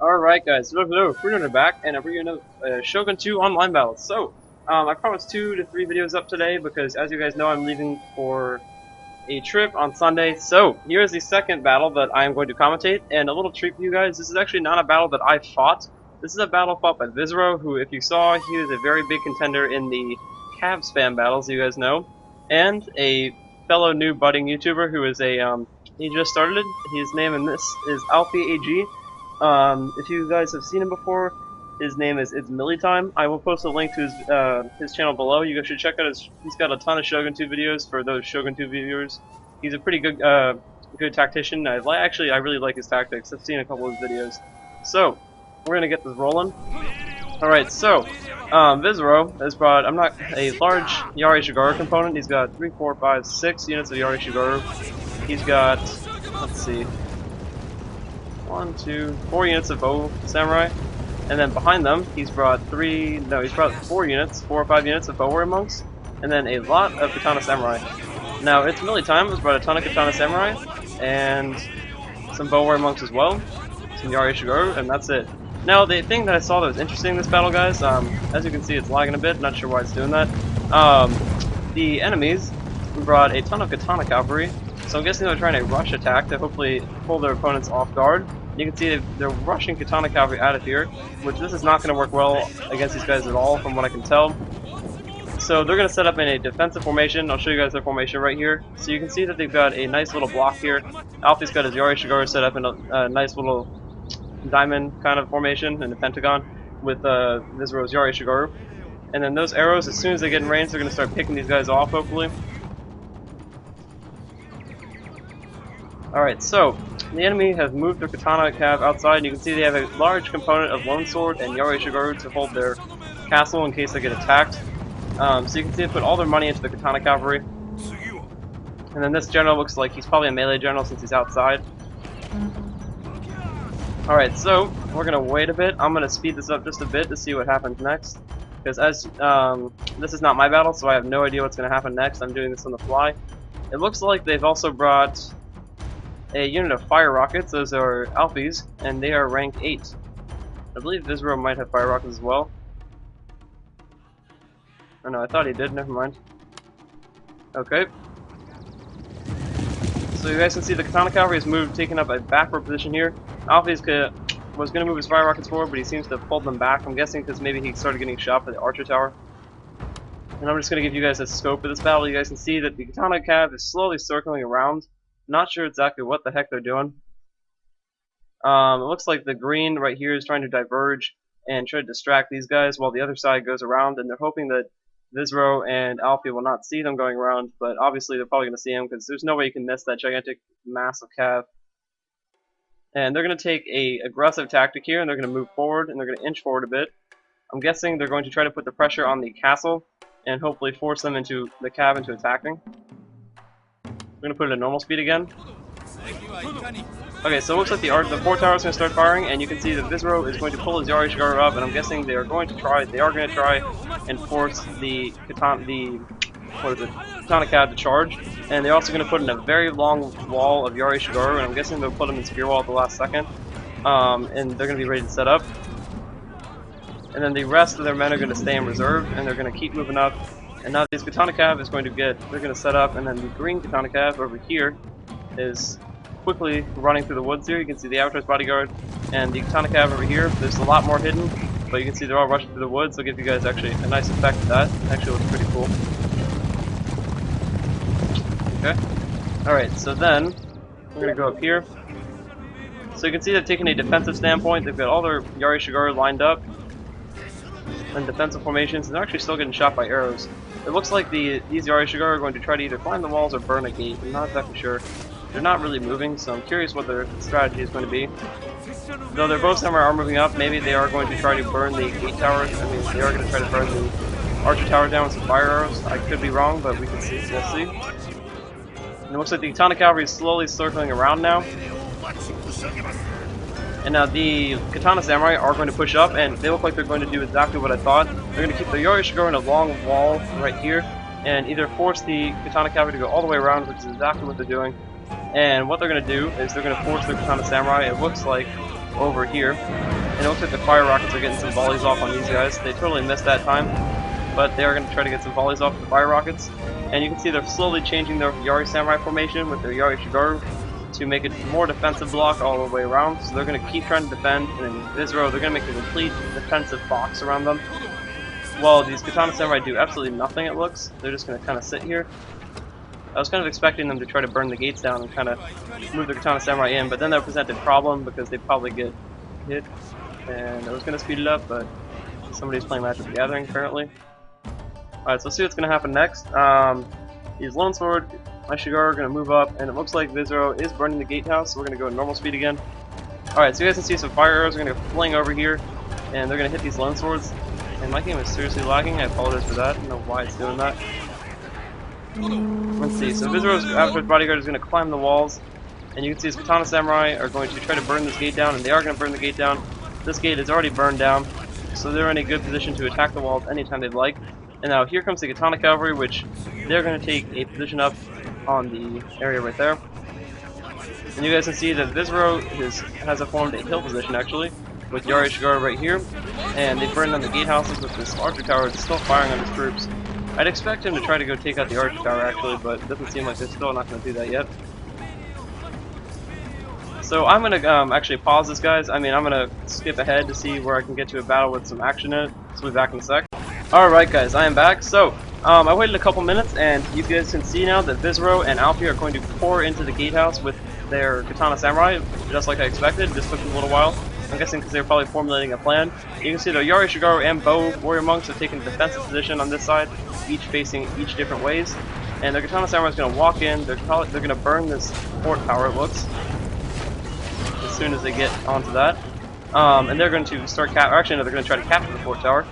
Alright guys, hello, we're back, and we're doing a Shogun 2 online battle. So, I promised 2 to 3 videos up today because, as you guys know, I'm leaving for a trip on Sunday. So, here's the second battle that I am going to commentate, and a little treat for you guys, this is actually not a battle that I fought. This is a battle fought by Vizro, who, if you saw, he was a very big contender in the Cav spam battles, you guys know, and a fellow new budding YouTuber who is he just started. His name in this is Alfie AG. If you guys have seen him before, his name is It's Millie Time. I will post a link to his channel below. You guys should check out he's got a ton of Shogun 2 videos for those Shogun 2 viewers. He's a pretty good tactician. I really like his tactics. I've seen a couple of his videos. So, we're gonna get this rolling. Alright, so, Vizro has brought, I'm not a large Yari Shigaru component. He's got 3, 4, 5, 6 units of Yari Shigaru. He's got, let's see, 1, 2, 4 units of bow samurai, and then behind them he's brought 4 units, 4 or 5 units of bow warrior monks, and then a lot of katana samurai. Now it's Millie Time has brought a ton of katana samurai and some bow warrior monks as well, some Yari Shigaru, and that's it. Now the thing that I saw that was interesting in this battle, guys, as you can see it's lagging a bit, not sure why it's doing that. The enemies brought a ton of katana cavalry, so I'm guessing they're trying to rush attack to hopefully pull their opponents off guard. You can see they're rushing katana cavalry out of here, which this is not going to work well against these guys at all from what I can tell. So they're going to set up in a defensive formation. I'll show you guys their formation right here. So you can see that they've got a nice little block here. Alfie's got his Yari Shigaru set up in a nice little diamond kind of formation in the pentagon with Vizro's Yari Shigaru. And then those arrows, as soon as they get in range, they're going to start picking these guys off, hopefully. Alright, so the enemy has moved their katana cav outside, and you can see they have a large component of lone sword and Yari Shigaru to hold their castle in case they get attacked. So you can see they put all their money into the katana cavalry. And then this general looks like he's probably a melee general since he's outside. Alright, so we're going to wait a bit. I'm going to speed this up just a bit to see what happens next. Because this is not my battle, so I have no idea what's going to happen next. I'm doing this on the fly. It looks like they've also brought a unit of fire rockets. Those are Alphys, and they are rank 8. I believe Vizro might have fire rockets as well. Oh no, I thought he did, never mind. Okay. So you guys can see the katana cavalry has moved, taking up a backward position here. Alphys was going to move his fire rockets forward, but he seems to have pulled them back. I'm guessing because maybe he started getting shot by the archer tower. And I'm just going to give you guys a scope of this battle. You guys can see that the katana cav is slowly circling around. Not sure exactly what the heck they're doing. It looks like the green right here is trying to diverge and try to distract these guys while the other side goes around, and they're hoping that Vizro and Alfie will not see them going around, but obviously they're probably going to see him because there's no way you can miss that gigantic mass of cav. And they're going to take a aggressive tactic here, and they're going to move forward, and they're going to inch forward a bit. I'm guessing they're going to try to put the pressure on the castle and hopefully force them into the cav into attacking. We're going to put it at normal speed again. Okay, so it looks like the 4 towers are going to start firing, and you can see that Vizro is going to pull his Yari Shigaru up, and I'm guessing they are going to try and force the katana cav to charge. And they're also going to put in a very long wall of Yari Shigaru, and I'm guessing they'll put them in spear wall at the last second. And they're going to be ready to set up. And then the rest of their men are going to stay in reserve, and they're going to keep moving up. And now this katana cav is going to they're going to set up, and then the green katana cav over here is quickly running through the woods here. You can see the Avatar's bodyguard and the katana cav over here. There's a lot more hidden, but you can see they're all rushing through the woods. They'll give you guys actually a nice effect of that. It actually looks pretty cool. Okay. Alright, so then we're going to go up here. So you can see they've taken a defensive standpoint. They've got all their Yari Shigaru lined up in defensive formations, and they're actually still getting shot by arrows. It looks like these Yari Shigaru are going to try to either climb the walls or burn a gate. I'm not exactly sure. They're not really moving, so I'm curious what their strategy is going to be. Though their bow samurai are moving up, maybe they are going to try to burn the gate towers. I mean, they are going to try to burn the archer tower down with some fire arrows. I could be wrong, but we can see. We'll see. And it looks like the katana cavalry is slowly circling around now. And now the katana samurai are going to push up, and they look like they're going to do exactly what I thought. They're going to keep the Yari Shigaru in a long wall right here, and either force the katana cavalry to go all the way around, which is exactly what they're doing. And what they're going to do is they're going to force the katana samurai. It looks like over here. And it looks like the fire rockets are getting some volleys off on these guys. They totally missed that time, but they are going to try to get some volleys off the fire rockets. And you can see they're slowly changing their Yari Samurai formation with their Yari Shigaru to make it more defensive block all the way around. So they're going to keep trying to defend, and then Vizro, they're going to make a complete defensive box around them. While these Katana Samurai do absolutely nothing, it looks. They're just going to kind of sit here. I was kind of expecting them to try to burn the gates down and kind of move the Katana Samurai in, but then that presented a problem because they'd probably get hit. And I was going to speed it up, but somebody's playing Magic the Gathering apparently. Alright, so let's see what's going to happen next. These Lone Sword, my Shigaru are going to move up, and it looks like Vizro is burning the gatehouse, so we're going to go at normal speed again. Alright, so you guys can see some fire arrows are going to fling over here, and they're going to hit these Lone Swords. And my game is seriously lagging, I apologize for that, I don't know why it's doing that. Let's see, so Vizro's after his bodyguard is going to climb the walls, and you can see his Katana Samurai are going to try to burn this gate down, and they are going to burn the gate down. This gate is already burned down, so they're in a good position to attack the walls anytime they'd like. And now here comes the Katana Cavalry, which they're going to take a position up on the area right there. And you guys can see that Vizro has formed a hill position actually, with Yari Shigaru right here, and they burned down the gatehouses with this archer tower that's still firing on his troops. I'd expect him to try to go take out the archer tower actually, but it doesn't seem like they're still not going to do that yet. So I'm going to actually pause this, guys. I'm going to skip ahead to see where I can get to a battle with some action in it, so we'll be back in a sec. Alright guys, I am back. So, I waited a couple minutes, and you guys can see now that Vizro and Alfie are going to pour into the gatehouse with their Katana Samurai, just like I expected. This took a little while. I'm guessing because they were probably formulating a plan. You can see the Yari Shigaru and Bow Warrior Monks have taken a defensive position on this side, each facing each different ways. And their Katana Samurai is going to walk in. They're going to burn this fort tower, it looks, as soon as they get onto that. And they're going to start actually no, they're going to try to capture the fort tower.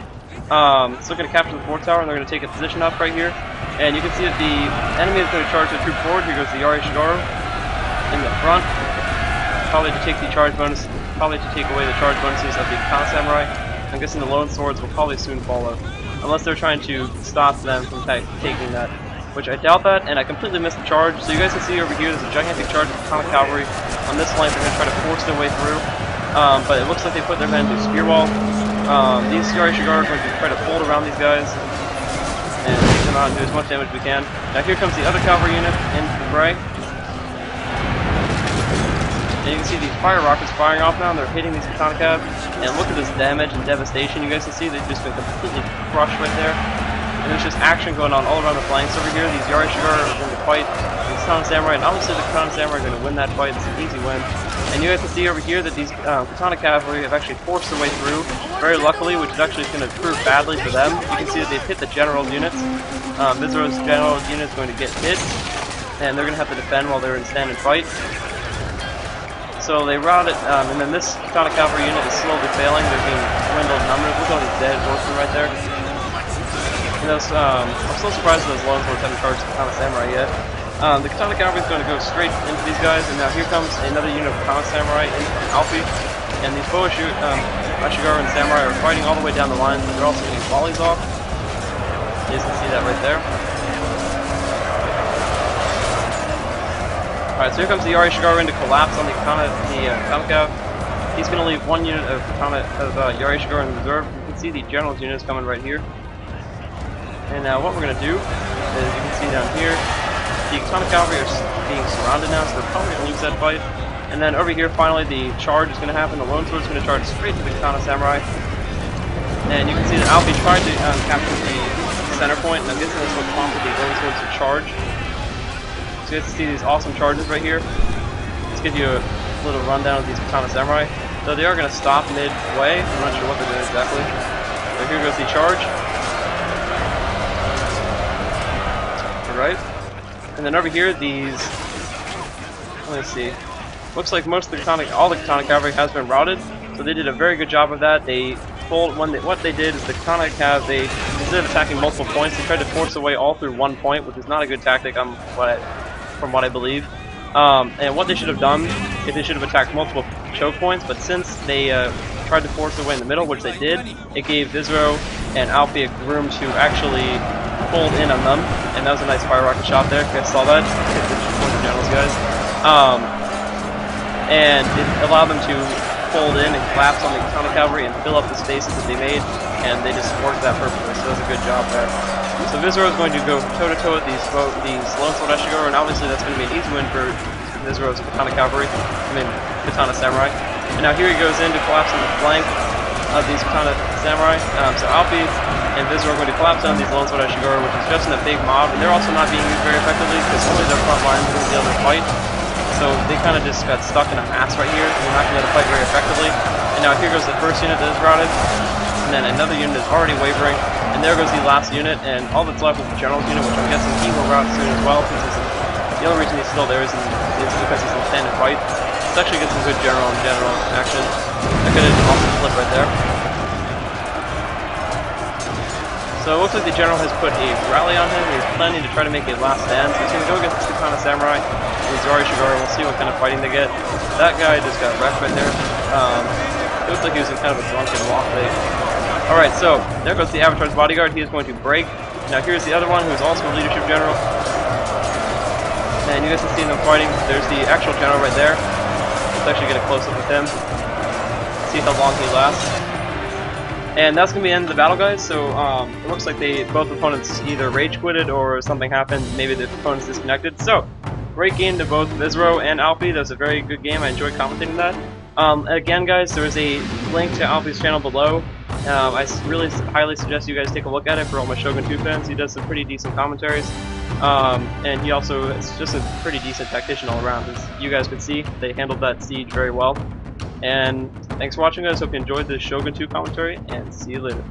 So they're going to capture the fort tower, and they're going to take a position up right here. And you can see that the enemy is going to charge the troop forward. Here goes the Yari Shigaru in the front, probably to take the charge bonus, probably to take away the charge bonuses of the Katana Samurai. I'm guessing the Lone Swords will probably soon follow, unless they're trying to stop them from taking that, which I doubt that. And I completely missed the charge. So you guys can see over here, there's a gigantic charge of Katana Cavalry on this flank. They're going to try to force their way through, but it looks like they put their men into a spear wall. These Yari Shigaru are going to try to fold around these guys and take them out and do as much damage as we can. Now here comes the other cavalry unit into the fray. And you can see these fire rockets firing off now, and they're hitting these Katana Cav. And look at this damage and devastation. You guys can see they've just been completely crushed right there. And there's just action going on all around the flanks over here. These Yari Shigaru are going to fight the Katana Samurai, and obviously the Katana Samurai are going to win that fight. It's an easy win. And you guys can see over here that these Katana Cavalry have actually forced their way through, very luckily, which is actually going to prove badly for them. You can see that they've hit the general units. Vizro's general unit is going to get hit, and they're going to have to defend while they're in stand and fight. So they routed, and then this Katana Cavalry unit is slowly failing. They're being dwindled in numbers. Look at all these dead horsemen right there. And those, I'm so surprised that those Lone Swords haven't charged the Katana Samurai yet. The Katana Cavalry is going to go straight into these guys, and now here comes another unit of Katana Samurai in Alfie. And these Boa Shigaru and Samurai are fighting all the way down the line, but they're also getting volleys off. You guys can see that right there. Alright, so here comes the Yari Shigaru in to collapse on the Katana Cav. He's going to leave one unit of Yari Shigaru in reserve. You can see the general's unit is coming right here. And now what we're going to do is, you can see down here, the Katana Cavalry are being surrounded now, so they're probably going to lose that fight. And then over here, finally, the charge is going to happen. The Lone Sword is going to charge straight to the Katana Samurai. And you can see that Alfie tried to capture the center point, and I'm guessing that's what prompted the Lone Swords to charge. So you guys can see these awesome charges right here. Let's give you a little rundown of these Katana Samurai. So they are going to stop midway. I'm not sure what they're doing exactly. So here goes the charge. Alright. And then over here, these... Let me see. Looks like most of the all the Katana Cavalry has been routed. So they did a very good job of that. What they did is the Katana Cav, instead of attacking multiple points, they tried to force their way all through one point, which is not a good tactic from what I believe. And what they should have done is they should have attacked multiple choke points, but since they tried to force their way in the middle, which they did, it gave Vizro and Alfie room to actually fold in on them, and that was a nice fire rocket shot there. You guys saw that? Hit the generals, guys. And it allowed them to fold in and collapse on the Katana cavalry and fill up the spaces that they made, and they just worked that perfectly, so that was a good job there. So Vizoro is going to go toe-to-toe with these Lone Sword Ashigaru, and obviously that's going to be an easy win for Vizoro's Katana cavalry, Katana samurai. And now here he goes in to collapse on the flank of these Katana samurai. So Alpi and Vizoro are going to collapse on these Lone Sword Ashigaru, which is just in a big mob, and they're also not being used very effectively because only their front line is going to be able to fight. So they kind of just got stuck in a mass right here, and they're not going to be able to fight very effectively. And now here goes the first unit that is routed, and then another unit is already wavering, and there goes the last unit, and all that's left is the general's unit, which I'm guessing he will rout soon as well, since the only reason he's still there is because he's in stand and fight. Let's actually get some good general action. I could have awesome flip right there. So it looks like the general has put a rally on him. He's planning to try to make a last stand. So he's going to go against the Katana Samurai and Zari Shigaru. We'll see what kind of fighting they get. That guy just got wrecked right there. It looks like he was in kind of a drunken walk phase. Alright, so there goes the Avatar's bodyguard. He is going to break. Now here's the other one who is also a leadership general. And you guys can see them fighting. There's the actual general right there. Let's actually get a close-up with him. See how long he lasts. And that's going to be the end of the battle, guys. So it looks like both opponents either rage quitted or something happened. Maybe the opponents disconnected. So great game to both Vizoro and Alpi. That was a very good game. I enjoyed commentating that. Again, guys, there is a link to Alpi's channel below. I really highly suggest you guys take a look at it for all my Shogun 2 fans. He does some pretty decent commentaries. And he also is just a pretty decent tactician all around. As you guys could see, they handled that siege very well. And thanks for watching, guys. Hope you enjoyed the Shogun 2 commentary, and see you later.